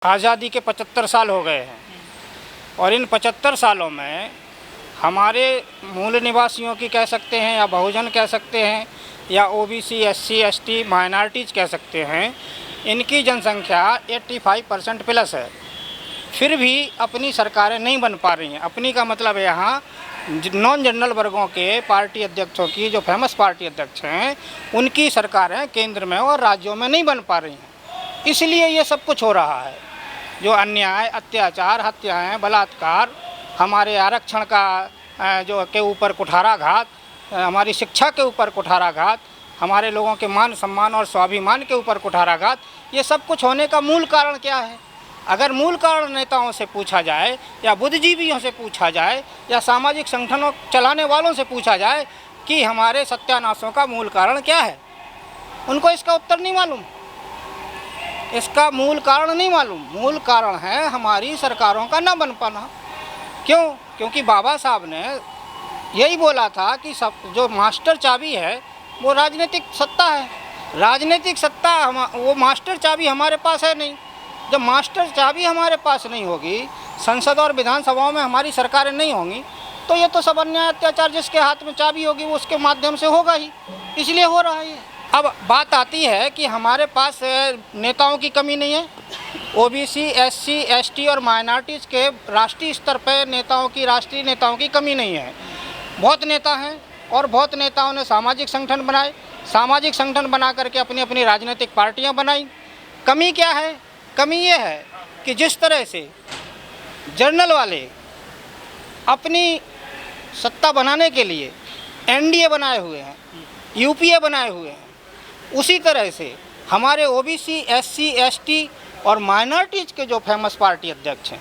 आज़ादी के 75 साल हो गए हैं और इन 75 सालों में हमारे मूल निवासियों की कह सकते हैं या बहुजन कह सकते हैं या ओबीसी, एससी, एसटी, माइनॉरिटीज़ कह सकते हैं, इनकी जनसंख्या 85% प्लस है। फिर भी अपनी सरकारें नहीं बन पा रही हैं। अपनी का मतलब है यहाँ नॉन जनरल वर्गों के पार्टी अध्यक्षों की, जो फेमस पार्टी अध्यक्ष हैं, उनकी सरकारें केंद्र में और राज्यों में नहीं बन पा रही हैं। इसलिए ये सब कुछ हो रहा है। जो अन्याय, अत्याचार, हत्याएं, बलात्कार, हमारे आरक्षण का जो के ऊपर कुठाराघात, हमारी शिक्षा के ऊपर कुठाराघात, हमारे लोगों के मान सम्मान और स्वाभिमान के ऊपर कुठाराघात, ये सब कुछ होने का मूल कारण क्या है? अगर मूल कारण नेताओं से पूछा जाए या बुद्धिजीवियों से पूछा जाए या सामाजिक संगठनों चलाने वालों से पूछा जाए कि हमारे सत्यानाशों का मूल कारण क्या है, उनको इसका उत्तर नहीं मालूम। इसका मूल कारण नहीं मालूम। मूल कारण है हमारी सरकारों का न बन पाना। क्यों? क्योंकि बाबा साहब ने यही बोला था कि सब जो मास्टर चाबी है वो राजनीतिक सत्ता है। राजनीतिक सत्ता वो मास्टर चाबी हमारे पास है नहीं। जब मास्टर चाबी हमारे पास नहीं होगी, संसद और विधानसभाओं में हमारी सरकारें नहीं होंगी, तो ये तो सब अन्याय अत्याचार जिसके हाथ में चाबी होगी वो उसके माध्यम से होगा ही। इसलिए हो रहा है। अब बात आती है कि हमारे पास नेताओं की कमी नहीं है। ओबीसी, एससी, एसटी और माइनॉरिटीज़ के राष्ट्रीय स्तर पर राष्ट्रीय नेताओं की कमी नहीं है। बहुत नेता हैं और बहुत नेताओं ने सामाजिक संगठन बनाए। सामाजिक संगठन बना करके अपनी अपनी राजनीतिक पार्टियां बनाई। कमी क्या है? कमी ये है कि जिस तरह से जर्नल वाले अपनी सत्ता बनाने के लिए एनडीए बनाए हुए हैं, यूपीए बनाए हुए हैं, उसी तरह से हमारे ओबीसी, एससी, एसटी और माइनॉरिटीज़ के जो फेमस पार्टी अध्यक्ष हैं,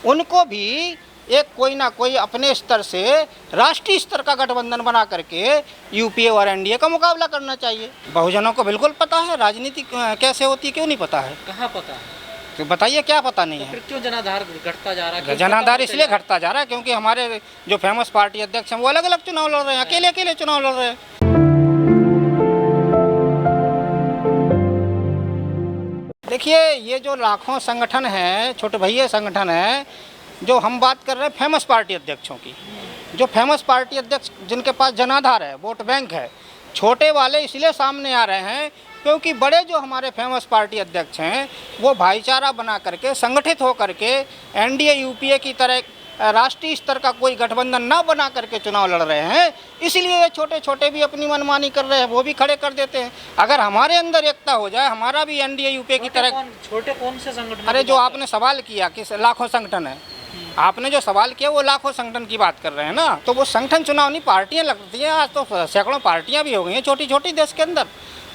उनको भी एक कोई ना कोई अपने स्तर से राष्ट्रीय स्तर का गठबंधन बना करके यूपीए और एनडीए का मुकाबला करना चाहिए। बहुजनों को बिल्कुल पता है राजनीति कैसे होती है। क्यों नहीं पता है? कहाँ पता है? तो बताइए क्या पता नहीं है? फिर क्यों जनाधार घटता जा रहा है? जनाधार इसलिए घटता जा रहा है क्योंकि हमारे जो फेमस पार्टी अध्यक्ष हैं वो अलग अलग चुनाव लड़ रहे हैं, अकेले अकेले चुनाव लड़ रहे हैं। देखिए, ये जो लाखों संगठन हैं, छोटे भैया संगठन हैं, जो हम बात कर रहे हैं फेमस पार्टी अध्यक्षों की, जो फेमस पार्टी अध्यक्ष जिनके पास जनाधार है, वोट बैंक है, छोटे वाले इसलिए सामने आ रहे हैं क्योंकि बड़े जो हमारे फेमस पार्टी अध्यक्ष हैं वो भाईचारा बना करके, संगठित हो करके एनडीए, यूपीए की तरह राष्ट्रीय स्तर का कोई गठबंधन ना बना करके चुनाव लड़ रहे हैं। इसलिए ये छोटे छोटे भी अपनी मनमानी कर रहे हैं, वो भी खड़े कर देते हैं। अगर हमारे अंदर एकता हो जाए, हमारा भी एनडीए, यूपीए की तरह। छोटे कौन से संगठन? अरे जो आपने सवाल किया कि लाखों संगठन है, आपने जो सवाल किया वो लाखों संगठन की बात कर रहे हैं ना, तो वो संगठन चुनाव नहीं, पार्टियां लगती हैं। आज तो सैकड़ों पार्टियां भी हो गई हैं छोटी छोटी देश के अंदर।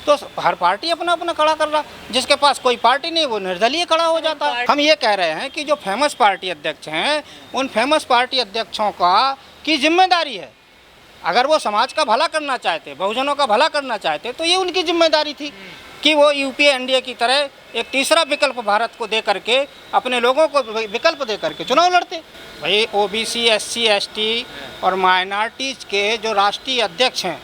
तो हर पार्टी अपना अपना खड़ा कर रहा। जिसके पास कोई पार्टी नहीं वो निर्दलीय खड़ा हो जाता है। हम ये कह रहे हैं कि जो फेमस पार्टी अध्यक्ष हैं, उन फेमस पार्टी अध्यक्षों की जिम्मेदारी है, अगर वो समाज का भला करना चाहते, बहुजनों का भला करना चाहते, तो ये उनकी जिम्मेदारी थी कि वो यूपीए, एनडीए की तरह एक तीसरा विकल्प भारत को दे करके, अपने लोगों को विकल्प दे करके चुनाव लड़ते। भाई ओबीसी, एससी, एसटी और माइनॉरिटीज़ के जो राष्ट्रीय अध्यक्ष हैं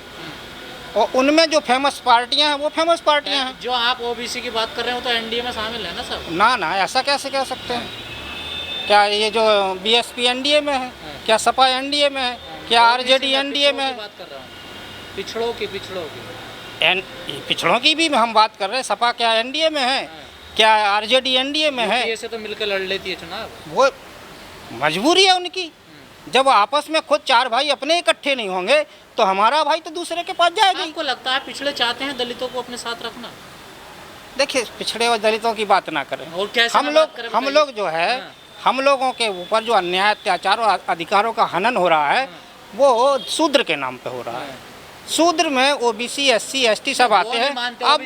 और उनमें जो फेमस पार्टियां हैं वो फेमस पार्टियां हैं। जो आप ओबीसी की बात कर रहे हो तो एनडीए में शामिल है ना सब? ना, ऐसा कैसे कह सकते हैं? क्या ये जो बीएसपी एनडीए में है? क्या सपा एनडीए में है? क्या आरजेडी एनडीए में है? बात कर रहा हूँ पिछड़ों की पिछड़ों की भी हम बात कर रहे हैं। सपा क्या एनडीए में है? क्या आरजेडी एनडीए में है? ऐसे तो मिलकर लड़ लेती है चुनाव। वो मजबूरी है उनकी। जब आपस में खुद चार भाई अपने इकट्ठे नहीं होंगे तो हमारा भाई तो दूसरे के पास जाएगा। आपको लगता है पिछड़े चाहते हैं दलितों को अपने साथ रखना? देखिए, पिछड़े और दलितों की बात ना करें। और कैसे हम लोग जो है, हम लोगों के ऊपर जो अन्याय, अत्याचार और अधिकारों का हनन हो रहा है वो शूद्र के नाम पे हो रहा है। शूद्र में ओबीसी, एससी, एसटी सब आते हैं। आप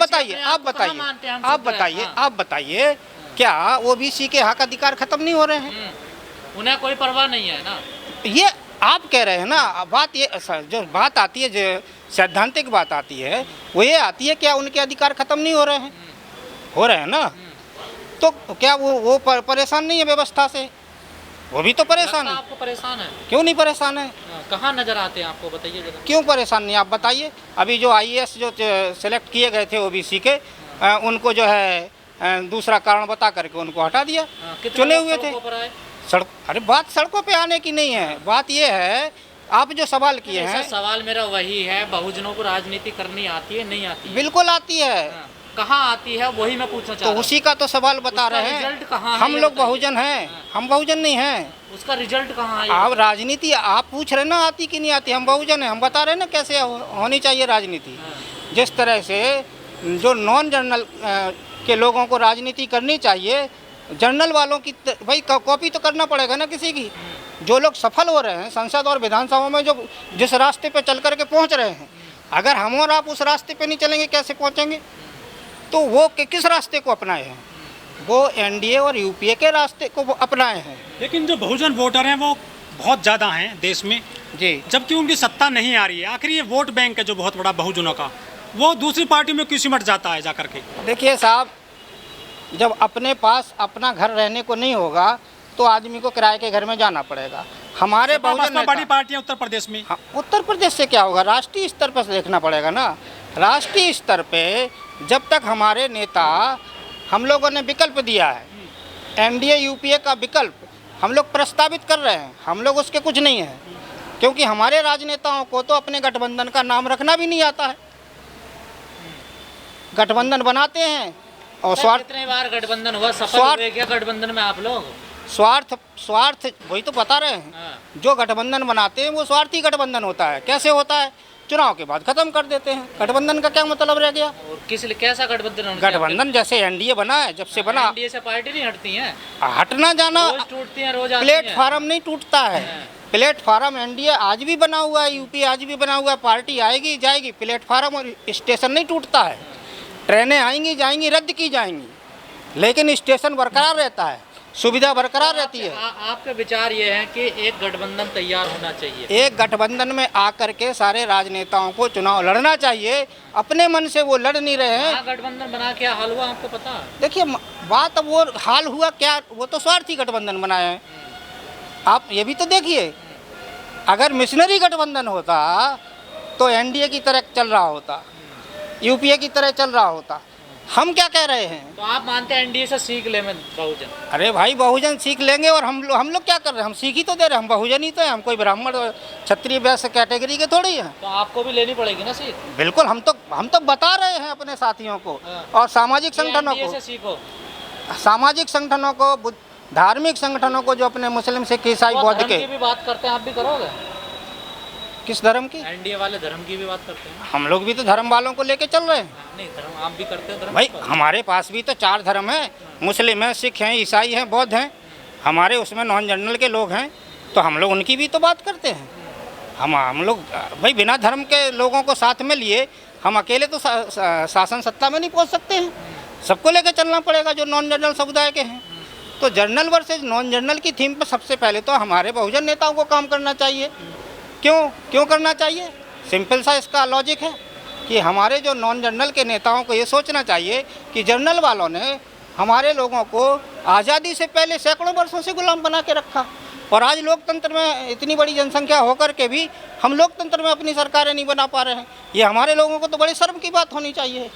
बताइए क्या ओबीसी के हक अधिकार खत्म नहीं हो रहे हैं? उन्हें कोई परवाह नहीं है ना? ये आप कह रहे हैं ना। बात ये जो बात आती है, जो सैद्धांतिक बात आती है, वो ये आती है क्या उनके अधिकार खत्म नहीं हो रहे हैं? हो रहे हैं ना। तो क्या वो परेशान नहीं है व्यवस्था से? वो भी तो परेशान है। आपको परेशान है? क्यों नहीं परेशान है? कहाँ नजर आते हैं आपको, बताइए जरा। क्यों परेशान नहीं, आप बताइए। अभी जो आईएएस जो सेलेक्ट किए गए थे ओबीसी के, उनको जो है दूसरा कारण बता करके उनको हटा दिया। कितने चुने लोग हुए थे सड़कों पर आए? अरे बात सड़कों पे आने की नहीं है, बात ये है आप जो सवाल किए हैं। सवाल मेरा वही है, बहुजनों को राजनीति करनी आती है नहीं आती है? बिल्कुल आती है। कहाँ आती है वही मैं पूछना चाह तो रहा हूँ। उसी का तो सवाल बता उसका रहे हैं। रिजल्ट कहाँ है हम ये लोग बताइए। बहुजन हैं, हम बहुजन नहीं हैं। उसका रिजल्ट कहाँ है? आप राजनीति आप पूछ रहे ना आती कि नहीं आती, हम बहुजन हैं, हम बता रहे हैं ना कैसे होनी चाहिए राजनीति। जिस तरह से जो नॉन जनरल के लोगों को राजनीति करनी चाहिए, जनरल वालों की भाई कॉपी तो करना पड़ेगा ना किसी की। जो लोग सफल हो रहे हैं संसद और विधानसभा में, जो जिस रास्ते पे चल करके पहुंच रहे हैं, अगर हम और आप उस रास्ते पे नहीं चलेंगे कैसे पहुंचेंगे? तो वो किस रास्ते को अपनाए हैं? वो एनडीए और यूपीए के रास्ते को वो अपनाए हैं। लेकिन जो बहुजन वोटर हैं वो बहुत ज़्यादा हैं देश में, जी, जबकि उनकी सत्ता नहीं आ रही है। आखिर ये वोट बैंक है जो बहुत बड़ा बहुजनों का, वो दूसरी पार्टी में क्यों सिमट जाता है जा करके? देखिए साहब, जब अपने पास अपना घर रहने को नहीं होगा तो आदमी को किराए के घर में जाना पड़ेगा। हमारे बहुजन बड़ी नेता, पार्टियां उत्तर प्रदेश में। हाँ, उत्तर प्रदेश से क्या होगा? राष्ट्रीय स्तर पर देखना पड़ेगा ना। राष्ट्रीय स्तर पे जब तक हमारे नेता, हम लोगों ने विकल्प दिया है, एनडीए यूपीए का विकल्प हम लोग प्रस्तावित कर रहे हैं, हम लोग उसके कुछ नहीं है, क्योंकि हमारे राजनेताओं को तो अपने गठबंधन का नाम रखना भी नहीं आता है। गठबंधन बनाते हैं और स्वार्थ, कितने बार गठबंधन हुआ, सफल स्वार्थ- हुए क्या गठबंधन में आप लोग? स्वार्थ स्वार्थ वही तो बता रहे हैं। हाँ। जो गठबंधन बनाते हैं वो स्वार्थी गठबंधन होता है। कैसे होता है? चुनाव के बाद खत्म कर देते हैं। गठबंधन का क्या मतलब रह गया? और किस लिए कैसा गठबंधन होना चाहिए? गठबंधन जैसे एनडीए बना है, जब से बना, एनडीए से पार्टी नहीं हटती है, हटना जाना, रोज टूटती है, रोज आती है। प्लेटफार्म नहीं टूटता है। हाँ। प्लेटफार्म एनडीए आज भी बना हुआ है, यूपी आज भी बना हुआ है, पार्टी आएगी जाएगी, प्लेटफार्म और स्टेशन नहीं टूटता है। ट्रेनें आएंगी जाएंगी, रद्द की जाएंगी, लेकिन स्टेशन बरकरार रहता है, सुविधा बरकरार रहती है। आपके विचार ये है कि एक गठबंधन तैयार होना चाहिए, एक गठबंधन में आकर के सारे राजनेताओं को चुनाव लड़ना चाहिए। अपने मन से वो लड़ नहीं रहे हैं। गठबंधन बना क्या हाल हुआ आपको पता है? देखिए बात अब वो हाल हुआ क्या, वो तो स्वार्थी गठबंधन बनाए हैं। आप ये भी तो देखिए, अगर मिशनरी गठबंधन होता तो एनडीए की तरह चल रहा होता, यूपीए की तरह चल रहा होता। हम क्या कह रहे हैं? तो आप मानते हैं एनडीए से सीख ले में बहुजन? अरे भाई बहुजन सीख लेंगे, और हम लोग क्या कर रहे हैं? हम सीख ही तो दे रहे हैं, हम बहुजन ही तो हैं, हम कोई ब्राह्मण क्षत्रिय वैश्य कैटेगरी के थोड़ी हैं। तो आपको भी लेनी पड़ेगी ना सीख? बिल्कुल, हम तो बता रहे हैं अपने साथियों को और सामाजिक संगठनों एनडीए को, से सीखो। सामाजिक संगठनों को, धार्मिक संगठनों को, जो अपने मुस्लिम सिख ईसाई वो बौद्ध धर्म के। की भी बात करते हैं, आप भी करोगे? किस धर्म की? एनडीए वाले धर्म की भी बात करते हैं। हम लोग भी तो धर्म वालों को लेके चल रहे हैं नहीं, धर्म आप भी करते हो धर्म भाई। की बात? हमारे पास भी तो 4 धर्म हैं, मुस्लिम हैं, सिख हैं, ईसाई हैं, बौद्ध हैं। हमारे उसमें नॉन जनरल के लोग हैं, तो हम लोग उनकी भी तो बात करते हैं। हम लोग भाई बिना धर्म के लोगों को साथ में लिए हम अकेले तो शासन सत्ता में नहीं पहुंच सकते हैं। सबको लेकर चलना पड़ेगा जो नॉन जनरल समुदाय के हैं। तो जनरल वर्सेज नॉन जनरल की थीम पर सबसे पहले तो हमारे बहुजन नेताओं को काम करना चाहिए। क्यों करना चाहिए? सिंपल सा इसका लॉजिक है कि हमारे जो नॉन जनरल के नेताओं को ये सोचना चाहिए कि जनरल वालों ने हमारे लोगों को आज़ादी से पहले सैकड़ों वर्षों से गुलाम बना के रखा, और आज लोकतंत्र में इतनी बड़ी जनसंख्या होकर के भी हम लोकतंत्र में अपनी सरकारें नहीं बना पा रहे हैं। ये हमारे लोगों को तो बड़ी शर्म की बात होनी चाहिए।